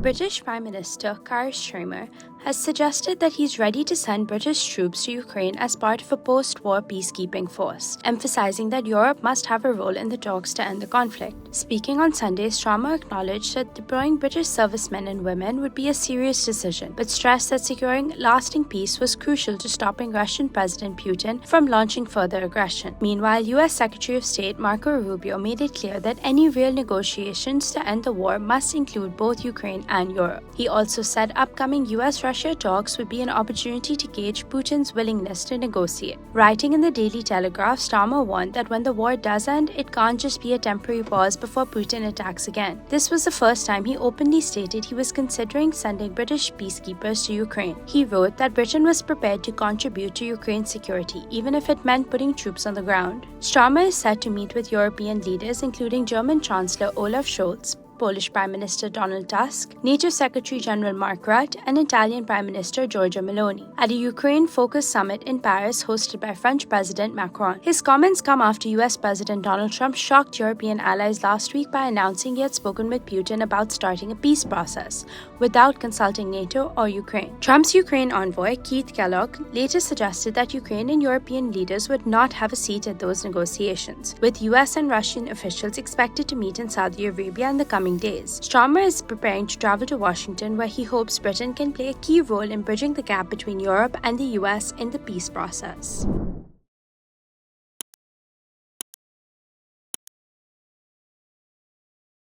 British Prime Minister Keir Starmer has suggested that he's ready to send British troops to Ukraine as part of a post-war peacekeeping force, emphasizing that Europe must have a role in the talks to end the conflict. Speaking on Sunday, Starmer acknowledged that deploying British servicemen and women would be a serious decision, but stressed that securing lasting peace was crucial to stopping Russian President Putin from launching further aggression. Meanwhile, U.S. Secretary of State Marco Rubio made it clear that any real negotiations to end the war must include both Ukraine and Europe. He also said upcoming US-Russia talks would be an opportunity to gauge Putin's willingness to negotiate. Writing in the Daily Telegraph, Starmer warned that when the war does end, it can't just be a temporary pause before Putin attacks again. This was the first time he openly stated he was considering sending British peacekeepers to Ukraine. He wrote that Britain was prepared to contribute to Ukraine's security, even if it meant putting troops on the ground. Starmer is set to meet with European leaders, including German Chancellor Olaf Scholz, Polish Prime Minister Donald Tusk, NATO Secretary-General Mark Rutte, and Italian Prime Minister Giorgia Meloni, at a Ukraine-focused summit in Paris hosted by French President Macron. His comments come after US President Donald Trump shocked European allies last week by announcing he had spoken with Putin about starting a peace process, without consulting NATO or Ukraine. Trump's Ukraine envoy, Keith Kellogg, later suggested that Ukraine and European leaders would not have a seat at those negotiations, with US and Russian officials expected to meet in Saudi Arabia in the coming days. Starmer is preparing to travel to Washington, where he hopes Britain can play a key role in bridging the gap between Europe and the US in the peace process.